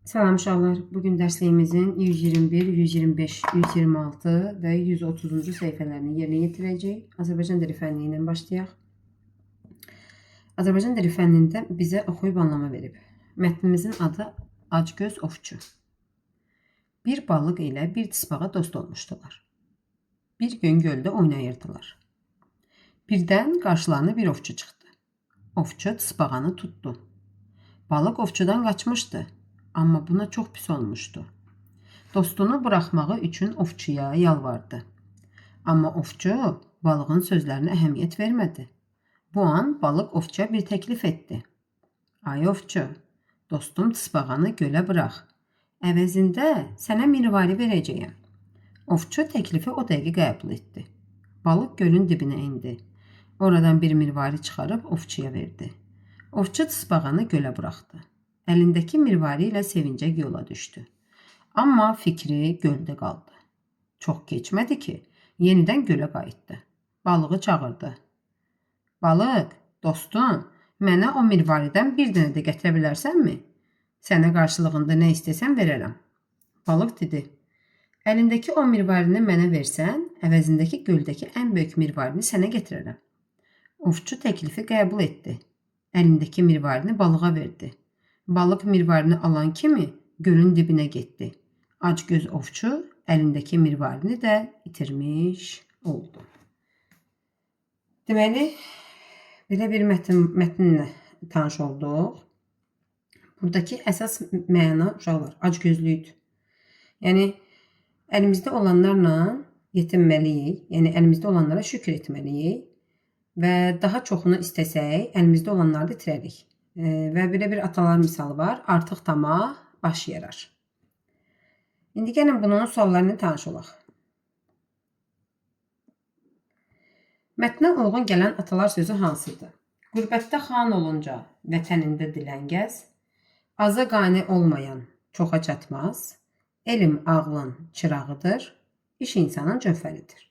Salam uşaqlar. Bugün dərsliyimizin 121, 125, 126 və 130-cu səhifələrini yerinə yetirəcəyik. Azərbaycan dili fənni ilə başlayaq. Azərbaycan dili fənnində bizə oxuyub anlama verib. Mətnimizin adı Acgöz Ovçu. Bir balıq ilə bir tısbağa dost olmuşdular. Bir gün göldə oynayırdılar. Birdən qarşılarına bir ovçu çıxdı. Ovçu tısbağanı tutdu. Balıq ovçudan qaçmışdı. Amma buna çox pis olmuşdu. Dostunu buraxmağı üçün ovçuya yalvardı. Amma ovçu balığın sözlərinə əhəmiyyət vermədi. Bu an balıq ovçuya bir təklif etdi. Ay ovçu, dostum tısbağanı gölə burax. Əvəzində sənə mirvari verəcəyəm. Ovçu təklifi o dəqiqə qəbul etdi. Balıq gölün dibinə indi. Oradan bir mirvari çıxarıb ovçuya verdi. Ovçu tısbağanı gölə buraxdı. Əlindəki mirvari ilə sevincək yola düşdü. Amma fikri göldə qaldı. Çox keçmədi ki, yenidən gölə qayıtdı. Balığı çağırdı. Balıq, dostum, mənə o mirvaridən bir dənə də gətirə bilərsənmi? Sənə qarşılığında nə istəsən verərəm. Balıq dedi. Əlindəki o mirvarini mənə versən, əvəzindəki göldəki ən böyük mirvarini sənə gətirərəm. Ovçu təklifi qəbul etdi. Əlindəki mirvarini balığa verdi. Balıq mirvarini alan kimi gölün dibinə getdi. Acgöz ovçu əlindəki mirvarini də itirmiş oldu. Deməli, belə bir mətnlə tanış olduq. Buradakı əsas məna uşaqlar acgözlükdür. Yəni, əlimizdə olanlarla yetinməliyik, yəni əlimizdə olanlara şükür etməliyik və daha çoxunu istəsək, əlimizdə olanları da itirərik. Və belə bir atalar misalı var. Artıq tama baş yarar. İndi gəlin bunun suallarını tanış olaq. Mətnə uyğun gələn atalar sözü hansıdır? Qürbətdə xan olunca vətənində dilən gəz, aza qane olmayan çoxa çatmaz, elm ağlın çırağıdır, iş insanın cövhəridir.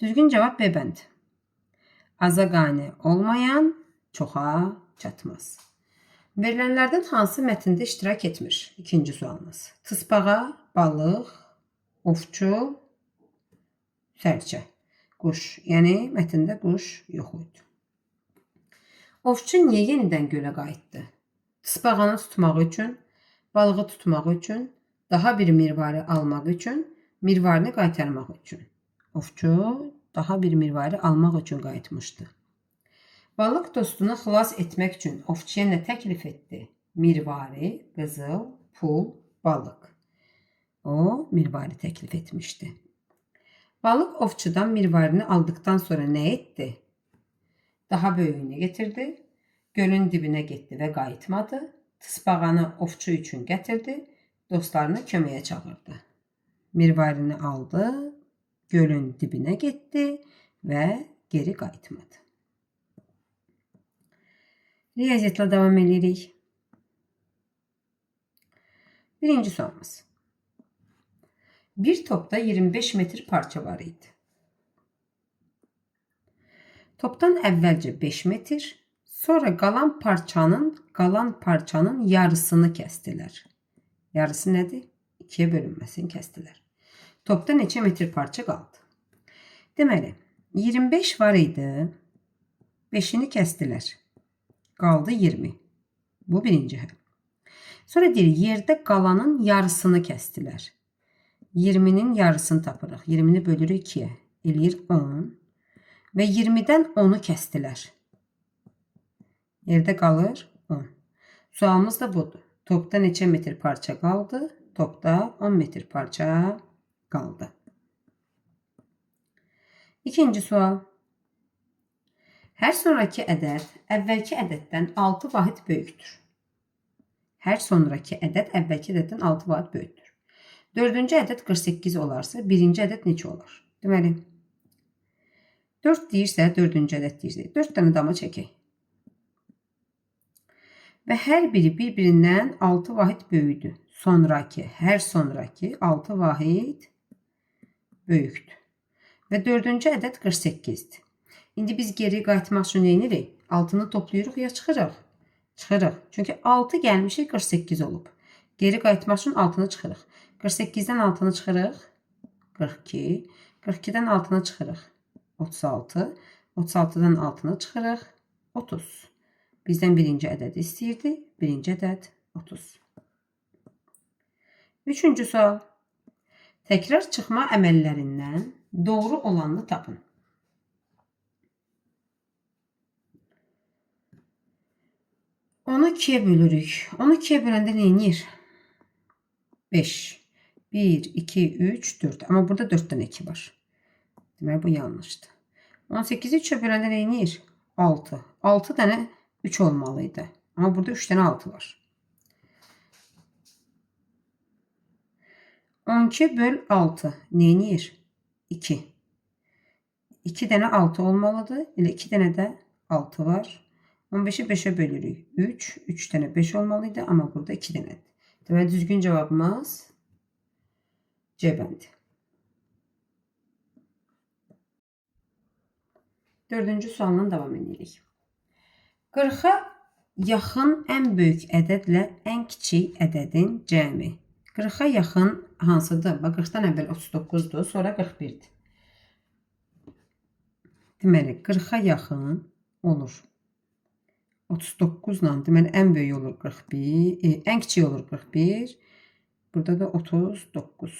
Düzgün cavab B bənd. Aza qane olmayan çoxa çatmaz. Verilənlərdən hansı mətndə iştirak etmir? İkinci sualımız. Tısbağa, balıq, ovçu, sərçə, quş. Yəni, mətndə quş yox idi. Ovçu niyə yenidən gölə qayıtdı? Tısbağanı tutmaq üçün, balığı tutmaq üçün, daha bir mirvari almaq üçün, mirvarini qaytarmaq üçün. Ovçu daha bir mirvari almaq üçün qayıtmışdı. Balıq dostunu xilas etmək üçün ovçuya nə təklif etdi? Mirvari, qızıl, pul, balıq. O, mirvari təklif etmişdi. Balıq ovçudan mirvarini aldıqdan sonra nə etdi? Daha böyüyünü getirdi, gölün dibinə getdi və qayıtmadı, tısbağanı ovçu üçün gətirdi, dostlarını köməyə çağırdı. Mirvarini aldı, gölün dibinə getdi və geri qayıtmadı. Riyaziyyatla davam edirik. Birinci sualımız. Bir topda 25 metr parça var idi. Topdan əvvəlcə 5 metr, sonra qalan parçanın yarısını kəsdilər. Yarısı nədir? 2-yə bölünməsini kəsdilər. Topda neçə metr parça qaldı? Deməli, 25 var idi, 5-ini kəsdilər. Qaldı 20. Bu birinci həll. Sonra deyir, yerdə qalanın yarısını kəsdilər. 20-nin yarısını tapırıq. 20-ni bölürük 2-yə. Eləyir 10. Və 20-dən 10-u kəsdilər. Yerdə qalır 10. Sualımız da budur. Topda neçə metr parça qaldı? Topda 10 metr parça qaldı. İkinci sual. Hər sonraki ədəd əvvəlki ədəddən 6 vahid böyükdür. Hər sonraki ədəd əvvəlki ədəddən 6 vahid böyükdür. Dördüncü ədəd 48 olarsa, birinci ədəd neçə olur? Deməli, 4 deyirsə, dördüncü ədəd deyirsə, 4 dənə dama çəkək. Və hər biri bir-birindən 6 vahid böyükdür. Hər sonraki 6 vahid böyükdür. Və dördüncü ədəd 48-dir. İndi biz geri qayıtmaq üçün nə edirik? 6-nı toplayırıq ya çıxırıq? Çıxırıq. Çünki 6 gəlmişik 48 olub. Geri qayıtmaq üçün 6-nı çıxırıq. 48-dən 6-nı çıxırıq. 42. 42-dən 6-nı çıxırıq. 36. 36-dan 6-nı çıxırıq. 30. Bizdən birinci ədəd istəyirdi. Birinci ədəd 30. Üçüncü sual. Təkrar çıxma əməllərindən doğru olanını tapın. 10-u 2-yə bölürük. 10-u 2-yə böləndə nə edir? 5. 1, 2, 3, 4. Amma burada 4 dənə 2 var. Deməli, bu yanlışdır. 18-i 3-ə böləndə nə edir? 6. 6 dənə 3 olmalıydı. Amma burada 3 dənə 6 var. 12 böl 6 nə edir? 2. 2 dənə 6 olmalıdır. Elə 2 dənə də 6 var. 15-i 5-ə bölürük. 3. 3 dənə 5 olmalıydı. Amma burada 2 dənədir. Deməli, düzgün cavabımız C bəndi. Dördüncü sualdan davam edirik. 40-a yaxın ən böyük ədədlə ən kiçik ədədin cəmi. 40-a yaxın hansıdır? 40-dan əvvəl 39-dur, sonra 41-dir. Deməli, 40-a yaxın olur 39 ilə, deməli, ən böyük olur 41, ən kiçik olur 41. Burada da 39.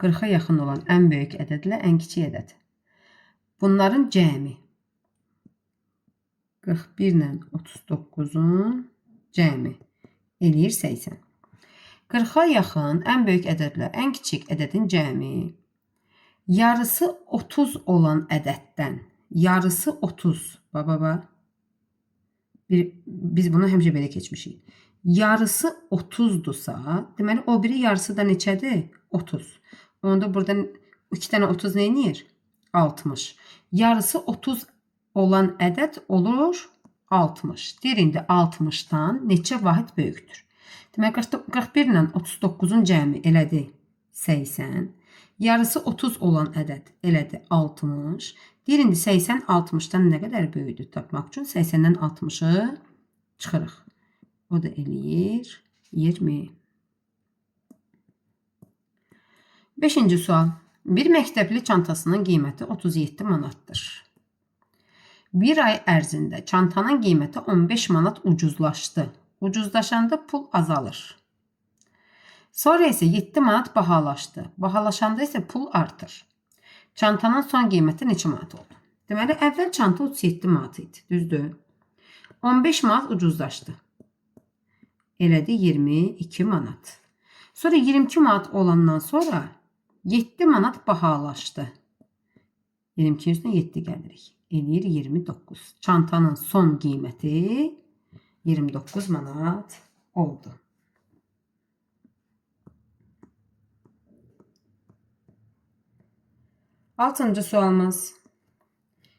40-a yaxın olan ən böyük ədədlə ən kiçik ədəd. Bunların cəmi 41 ilə 39-un cəmi eləyir 80. 40-a yaxın ən böyük ədədlə ən kiçik ədədin cəmi yarısı 30 olan ədəddən, yarısı 30, biz bunu həmişə belə keçmişik. Yarısı 30-dursa, deməli, o biri yarısı da neçədir? 30. Onda buradan 2 dənə 30 nə edir? 60. Yarısı 30 olan ədəd olur 60. Deyir, indi 60-dan neçə vahid böyükdür? Deməli, 41 ilə 39-un cəmi elədi 80. Yarısı 30 olan ədəd elədi 60. Deyir, indi 80 60-dan nə qədər böyükdür tapmaq üçün 80-dən 60-ı çıxırıq. O da eləyir 20. 5-ci sual. Bir məktəbli çantasının qiyməti 37 manatdır. Bir ay ərzində çantanın qiyməti 15 manat ucuzlaşdı. Ucuzlaşanda pul azalır. Sonra isə 7 manat bahalaşdı. Bahalaşanda isə pul artır. Çantanın son qiyməti neçə manat oldu? Deməli, əvvəl çanta 37 manat idi, düzdür? 15 manat ucuzlaşdı. Elədi 22 manat. Sonra 22 manat olandan sonra 7 manat bahalaşdı. 22-nin üstünə 7 gəlirik. Eləyir 29. Çantanın son qiyməti 29 manat oldu. 6-cı sualımız.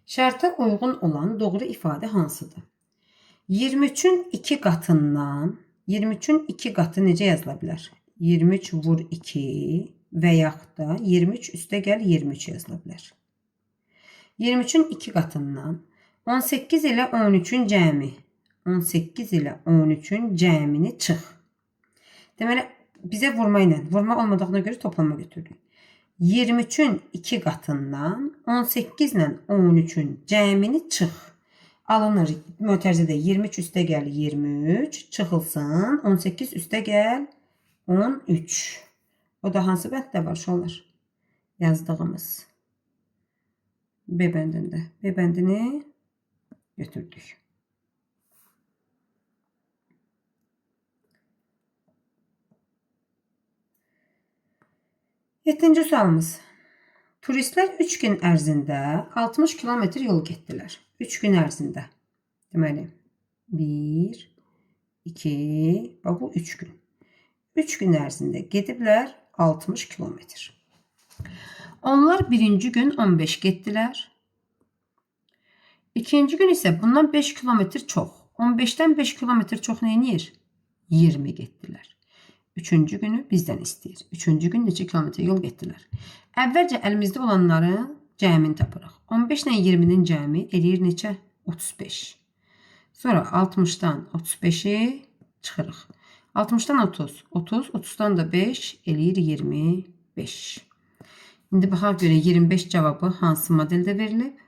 Şərtə uyğun olan doğru ifadə hansıdır? 23-ün 2 qatından, 23-ün 2 qatı necə yazıla bilər? 23 vur 2 və yaxud da 23 üstə gəl 23 yazıla bilər. 23-ün 2 qatından 18 ilə 13-ün cəmi, 18 ilə 13-ün cəmini çıx. Deməli, bizə vurma ilə, vurma olmadığına görə toplama götürdük. 23-ün 2 qatından 18 ilə 13-ün cəmini çıx. Alınır, mötərizədə 23 üstə gəl 23, çıxılsın, 18 üstə gəl 13. O da hansı bənddə var uşaqlar? Yazdığımız B bəndində. B bəndini götürdük. 7-ci sualımız. Turistlər 3 gün ərzində 60 kilometr yol getdilər. 3 gün ərzində. Deməli, 1, 2, bu 3 gün. 3 gün ərzində gediblər 60 kilometr. Onlar birinci gün 15 getdilər. İkinci gün isə bundan 5 kilometr çox. 15-dən 5 kilometr çox nə edir? 20 getdilər. Üçüncü günü bizdən istəyir. Üçüncü gün neçə kilometr yol getdilər? Əvvəlcə əlimizdə olanların cəmini tapırıq. 15 ilə 20-nin cəmi eləyir neçə? 35. Sonra 60-dan 35-i çıxırıq. 60-dan 30, 30, 30-dan da 5 eləyir 25. İndi baxaq görə 25 cavabı hansı modeldə verilib?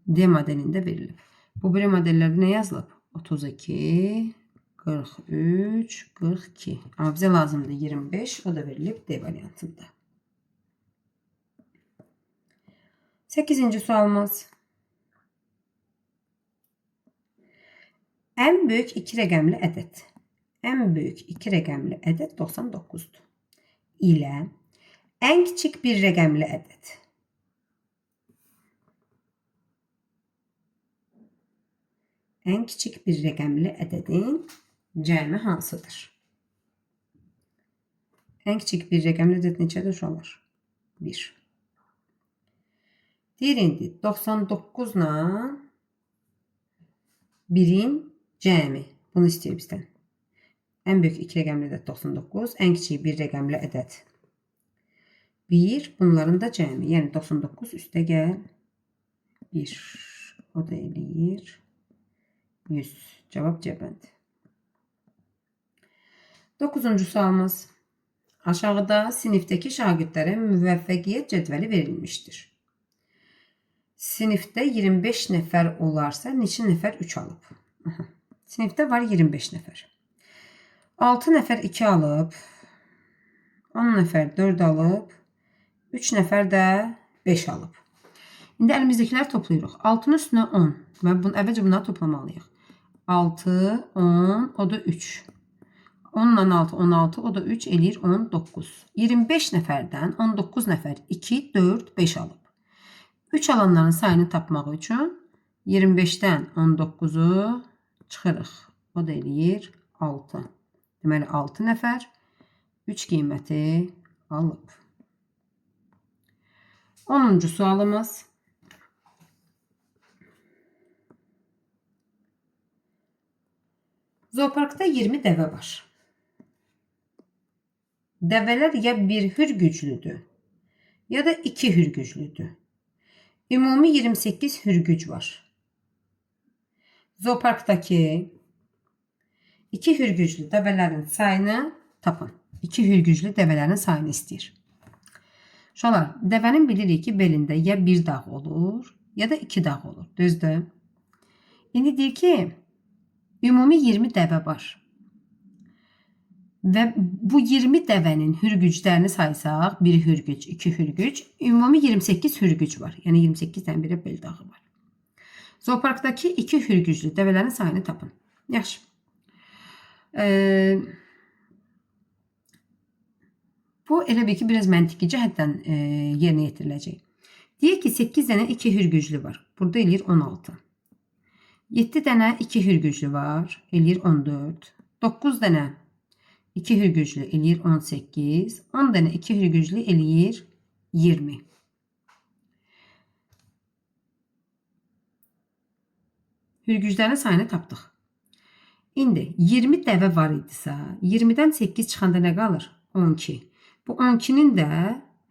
D modelində verilib. Bu biri modellərdə nə yazılıb? 32, 43, 42. Amma bizə lazımdır 25, o da verilib D variantında. 8-ci sualımız. Ən böyük 2 rəqəmli ədəd. Ən böyük 2 rəqəmli ədəd 99-dur. İlə ən kiçik bir rəqəmli ədəd. Ən kiçik bir rəqəmli ədədin cəmi hansıdır? Ən kiçik bir rəqəmli ədəd neçədir uşaqlar? 1. Deyir indi 99 ilə 1-in cəmi. Bunu istəyir bizdən. Ən böyük 2 rəqəmli ədəd 99, ən kiçik bir rəqəmli ədəd 1, bunların da cəmi. Yəni 99 üstə gəl 1. O da eləyir 100. Cavab cəbəndir. 9-cu sualımız. Aşağıda sinifdəki şagirdlərə müvəffəqiyyət cədvəli verilmişdir. Sinifdə 25 nəfər olarsa, neçə nəfər 3 alıb? Sinifdə var 25 nəfər. 6 nəfər 2 alıb, 10 nəfər 4 alıb, 3 nəfər də 5 alıb. İndi əlimizdəkiləri toplayırıq. 6-nın üstünə 10 və əvvəlcə bunları toplamalıyıq. 6, 10, o da 3. 10 ilə 6, 16, o da 3 eləyir 19. 25 nəfərdən 19 nəfər 2, 4, 5 alıb. 3 alanların sayını tapmaq üçün 25-dən 19-u çıxırıq. O da eləyir 6. Deməli 6 nəfər 3 qiyməti alıb. 10-cu sualımız. Zooparkda 20 dəvə var. Dəvələr ya bir hürgüclüdür, ya da 2 hürgüclüdür. Ümumi 28 hürgüc var. Zooparkdakı 2 hürgüclü dəvələrin sayını tapın. 2 hürgüclü dəvələrin sayını istəyir. Uşaqlar, dəvənin bilirik ki, belində ya bir dağ olur, ya da 2 dağ olur. Düzdür? İndi deyir ki, ümumi 20 dəvə var. Və bu 20 dəvənin hürgüclərini saysaq, 1 hürgüc, 2 hürgüc, ümumi 28 hürgüc var. Yəni 28 dənə bir bel dağı var. Zooparkdakı 2 hürgüclü dəvələrin sayını tapın. Yaxşı. Bu elə bir ki, biraz məntiqi cəhətdən yerinə yetiriləcək. Deyək ki, 8 dənə 2 hürgüclü var. Burada eləyir 16. 7 dənə 2 hürgüclü var. Eləyir 14. 9 dənə 2 hürgüclü eləyir 18. 10 dənə 2 hürgüclü eləyir 20. Hürgüclərin sayını tapdıq. İndi 20 dəvə var idisə, 20-dən 8 çıxanda nə qalır? 12. Bu 12-nin də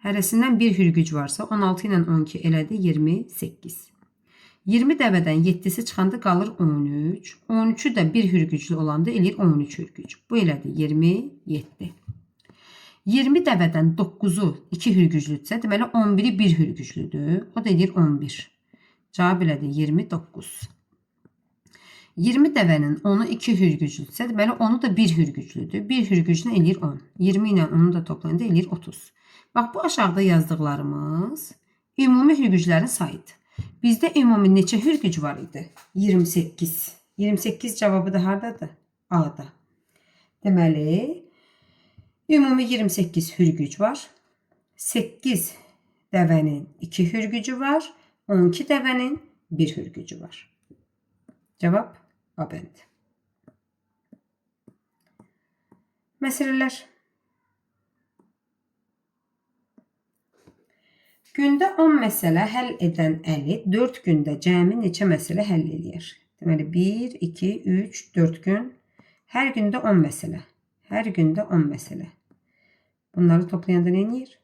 hərəsindən bir hürgüc varsa, 16 ilə 12 elədi 28. 20 dəvədən 7-si çıxanda qalır 13. 13-ü də bir hürgüclü olanda eləyir 13 hürgüc. Bu elədi 27. 20 dəvədən 9-u 2 hürgüclüdürsə, deməli 11-i bir hürgüclüdür. O da eləyir 11. Cavab elədi 29. 20 dəvənin 10-u 2 hürgüclüdürsə, deməli 10-u da bir hürgüclüdür. Bir hürgücünə eləyir 10. 20 ilə 10-u da toplayanda eləyir 30. Bax, bu aşağıda yazdıqlarımız ümumi hürgüclərin sayıdır. Bizdə ümumi neçə hürgüc var idi? 28. 28 cavabı da haradadır? A-da. Deməli, ümumi 28 hürgüc var. 8 dəvənin 2 hürgücü var. 12 dəvənin 1 hürgücü var. Cavab A bəndi. Məsələlər. Gündə 10 məsələ həll edən Əli 4 gündə cəmi neçə məsələ həll edir? Deməli 1, 2, 3, 4 gün. Hər gündə 10 məsələ. Hər gündə 10 məsələ. Bunları toplayanda nə edir?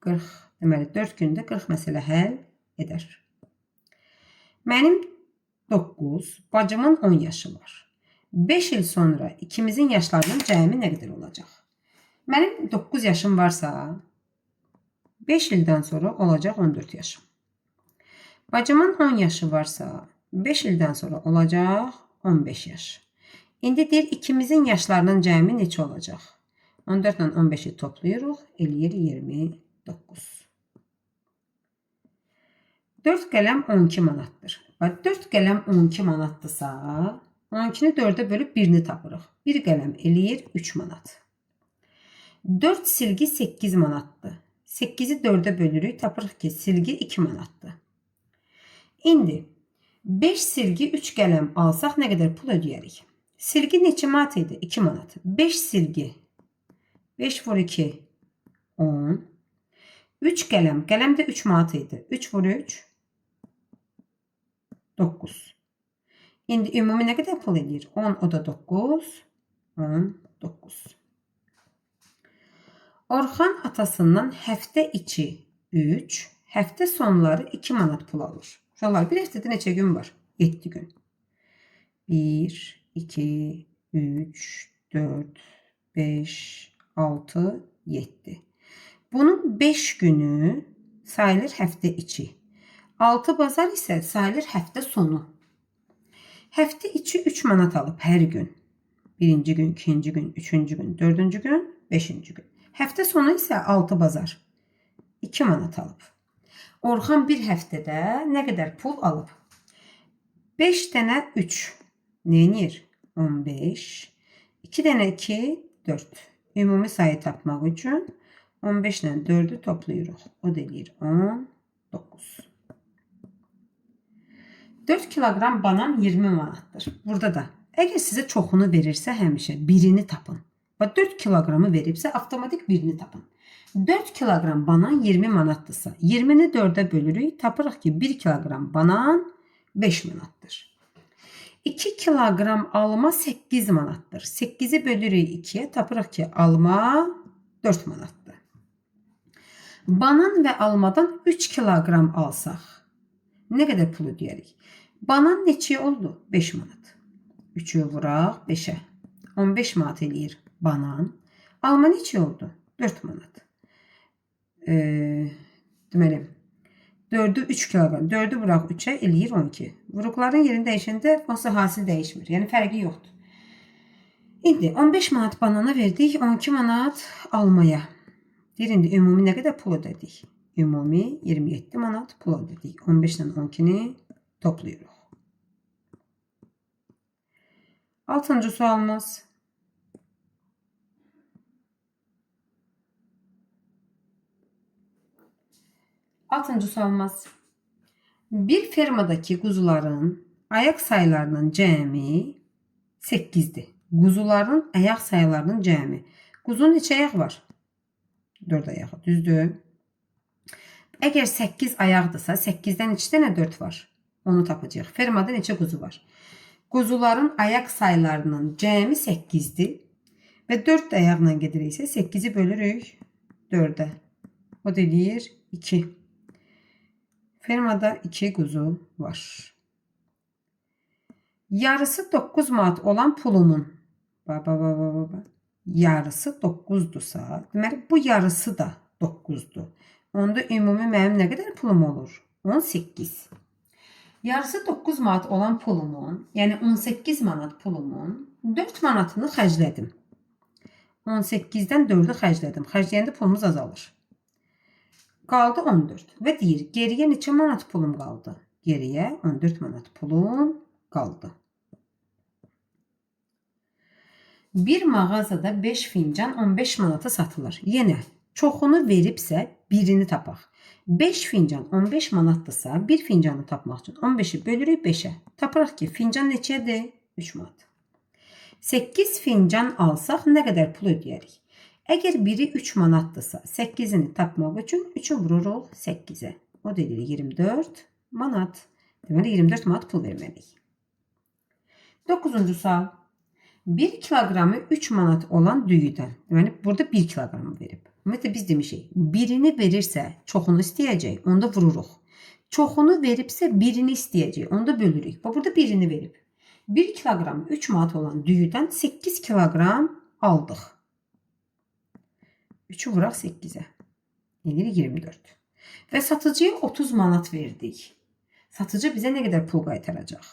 40. Deməli 4 gündə 40 məsələ həll edər. Mənim 9, bacımın 10 yaşı var. 5 il sonra ikimizin yaşlarının cəmi nə qədər olacaq? Mənim 9 yaşım varsa 5 ildən sonra olacaq 14 yaşım. Bacımın 10 yaşı varsa 5 ildən sonra olacaq 15 yaş. İndi deyir ikimizin yaşlarının cəmi neçə olacaq? 14 ilə 15-i toplayırıq, eləyir 29. 4 qələm 12 manatdır. 4 qələm 12 manatdırsa, 12-ni 4-ə bölüb 1-ni tapırıq. 1 qələm eləyir 3 manat. 4 silgi 8 manatdır. 8-i 4-ə bölürük, tapırıq ki, silgi 2 manatdır. İndi 5 silgi 3 qələm alsaq nə qədər pul ödəyərik? Silgi neçə manat idi? 2 manat. 5 silgi 5 vur 2 10. 3 qələm. Qələm də 3 manat idi. 3 vur 3 9. İndi ümumi nə qədər pul edir? 10 o da 9. 19. Orxan atasından həftə içi 3, həftə sonları 2 manat pul alır. Uşaqlar, bir həftədə neçə gün var? 7 gün. 1, 2, 3, 4, 5, 6, 7. Bunun 5 günü sayılır həftə içi. 6 bazar isə sayılır həftə sonu. Həftə içi 3 manat alıb hər gün. Birinci gün, ikinci gün, üçüncü gün, dördüncü gün, beşinci gün. Həftə sonu isə 6 bazar 2 manat alıb. Orxan bir həftədə nə qədər pul alıb? 5 dənə 3 neyinir? 15. 2 dənə 2, 4. Ümumi sayı tapmaq üçün 15 ilə 4'ü toplayırıq. O da eləyir 19. 4 kilogram banan 20 manatdır. Burada da əgər sizə çoxunu verirsə həmişə birini tapın. 4 kilogramı veribsə avtomatik birini tapın. 4 kilogram banan 20 manatdırsa 20'ni 4'ə bölürük. Tapırıq ki 1 kilogram banan 5 manatdır. 2 kilogram alma 8 manatdır. 8'i bölürük 2'ye. Tapırıq ki alma 4 manatdır. Banan və almadan 3 kilogram alsaq nə qədər pul ödəyərik? Banan neçə oldu? 5 manat. 3'ü vuraq 5'ə. 15 manat eləyir banan. Alma neçə oldu? 4 manat. Deməli 4'ü 3 kilogram. 4'ü vuraq 3'ə eləyir 12. Vuruqların yerini dəyişəndə onsuz hasil dəyişmir. Yəni fərqi yoxdur. İndi 15 manat banana verdik, 12 manat almaya. Deyir indi ümumi nə qədər pul ödədik? Ümumi 27 manat pul ödədik. 15 ilə 12'ni toplayırıq. 6. sualımız. Bir fermadaki quzuların ayaq sayılarının cəmi 8'dir. Quzuların ayaq sayılarının cəmi. Quzun neçə ayaq var? 4 ayağı, düzdür. Əgər 8 ayaqdırsa, 8'dən 2 dənə 4 var. Onu tapacağıq. Fermada neçə quzu var? Quzuların ayaq sayılarının cəmi 8'dir. Və 4 ayaqla gediriksə 8'i bölürük 4'ə. O da eləyir 2. Fermada 2 quzu var. Yarısı 9 manat olan pulumun yarısı 9'dursa, deməli bu yarısı da 9'dur. Onda ümumi mənim nə qədər pulum olur? 18. Yarısı 9 manat olan pulumun, yəni 18 manat pulumun 4 manatını xərclədim. 18'dən 4'ü xərclədim. Xərcləyəndə pulumuz azalır. Qaldı 14 və deyir, geriyə neçə manat pulum qaldı? Geriyə 14 manat pulum qaldı. Bir mağazada 5 fincan 15 manata satılır. Yenə çoxunu veribsə birini tapaq. 5 fincan 15 manatdırsa bir fincanı tapmaq üçün 15'i bölürük 5'ə. Tapırıq ki fincan neçədir? 3 manat. 8 fincan alsaq nə qədər pul ödəyərik? Əgər biri 3 manatdırsa 8'ini tapmaq üçün 3'ü vururuq 8'ə. O da 24 manat. Deməli 24 manat pul verməliyik. 9. sual. 1 kilogramı 3 manat olan düyüdən. Deməli burada 1 kilogramı verib. Ümumiyyətlə biz demişik, birini verirsə çoxunu istəyəcək, onda vururuq. çoxunu veribsə birini istəyəcək. Onda bölürük. Bax, burada birini verib. 1 kiloqram 3 manat olan düyüdən 8 kiloqram aldıq. 3'ü vuraq 8'e. Edir 24. Və satıcıya 30 manat verdik. Satıcı bizə nə qədər pul qaytaracaq?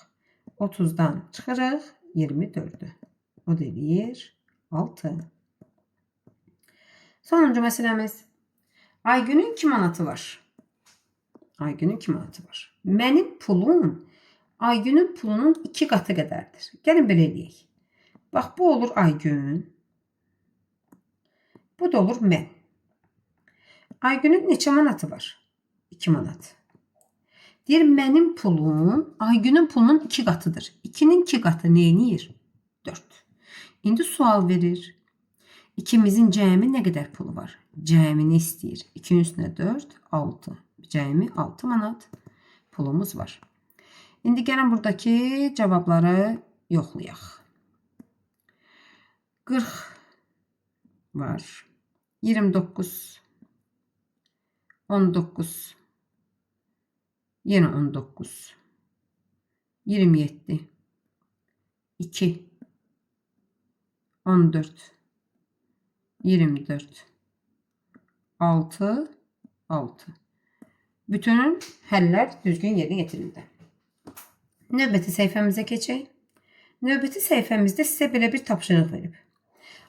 30'dan çıxırıq 24'ü. O da eləyir 6. Sonuncu məsələmiz. Aygünün 2 manatı var. Aygünün 2 manatı var. Mənim pulum Aygünün pulunun 2 qatı qədərdir. Gəlin belə eləyək. Bax, bu olur Aygün. Bu da olur mən. Aygünün neçə manatı var? 2 manat. Deyir, mənim pulum Aygünün pulunun 2 qatıdır. 2'nin 2 qatı neyinir? 4. İndi sual verir. İkimizin cəmi nə qədər pulu var? Cəmini istəyir. 2'nin üstünə 4, 6. Cəmi 6 manat pulumuz var. İndi gəlin buradakı cavabları yoxlayaq. 40 var. 29, 19, yenə 19, 27, 2, 14, 24, 6, 6. Bütünün həllər düzgün yerinə yetirildi. Növbəti səhifəmizə keçək. Növbəti səhifəmizdə sizə belə bir tapşırıq verib.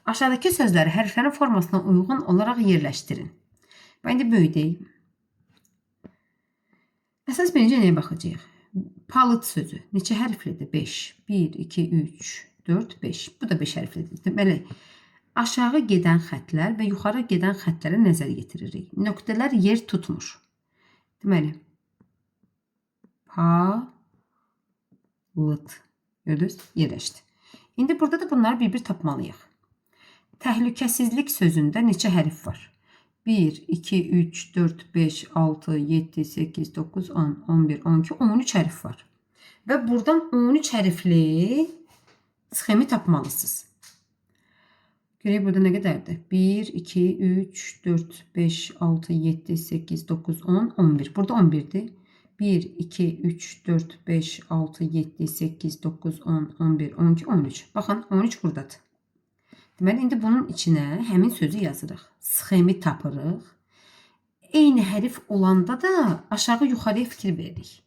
Aşağıdakı sözləri hərflərin formasına uyğun olaraq yerləşdirin. Və indi böyüdəyim. Əsas birinci nəyə baxacağıq? Palıd sözü. Neçə hərflidir? 5. 1, 2, 3, 4, 5. Bu da 5 hərflidir. Deməli, aşağı gedən xətlər və yuxarı gedən xətlərə nəzər yetiririk. Nöqtələr yer tutmur. Deməli, palıd. Gördünüz? Yerləşdi. İndi burada da bunları bir-bir tapmalıyıq. Təhlükəsizlik sözündə neçə hərf var? 1, 2, 3, 4, 5, 6, 7, 8, 9, 10, 11, 12, 13 hərf var. Və buradan 13 hərfli sxemi tapmalısınız. Görək burada nə qədərdir? 1, 2, 3, 4, 5, 6, 7, 8, 9, 10, 11. Burada 11'dir. 1, 2, 3, 4, 5, 6, 7, 8, 9, 10, 11, 12, 13. Baxın, 13 buradadır. Deməli, indi bunun içinə həmin sözü yazırıq. Sxemi tapırıq. Eyni hərf olanda da aşağı yuxarıya fikir veririk.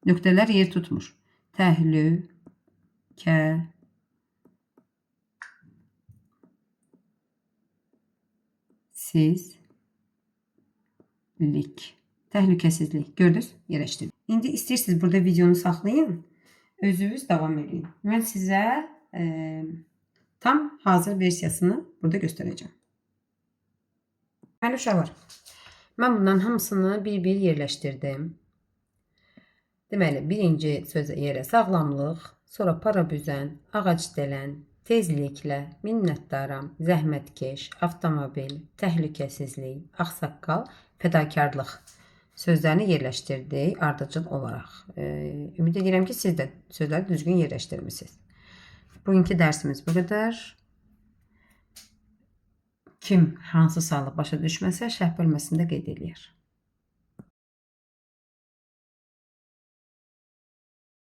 Nöqtələr yer tutmur. Təhlükəsizlik. Gördünüz? Yerləşdirdim. İndi istəyirsiniz burada videonu saxlayın. Özünüz davam edin. Mən sizə tam hazır versiyasını burada göstərəcəm. Deməli, uşaqlar, mən bundan hamısını bir-bir yerləşdirdim. Deməli, birinci sözə yerə sağlamlıq, sonra parabüzən, ağac delən, tezliklə, minnətdaram, zəhmətkeş, avtomobil, təhlükəsizlik, ağsaqqal, fədakarlıq sözlərini yerləşdirdik ardıcıl olaraq. Ümid edirəm ki, siz də sözləri düzgün yerləşdirmişsiniz. Bugünkü dərsimiz bu qədər. Kim hansı sualı başa düşməsə, şərh bölməsində qeyd eləyər.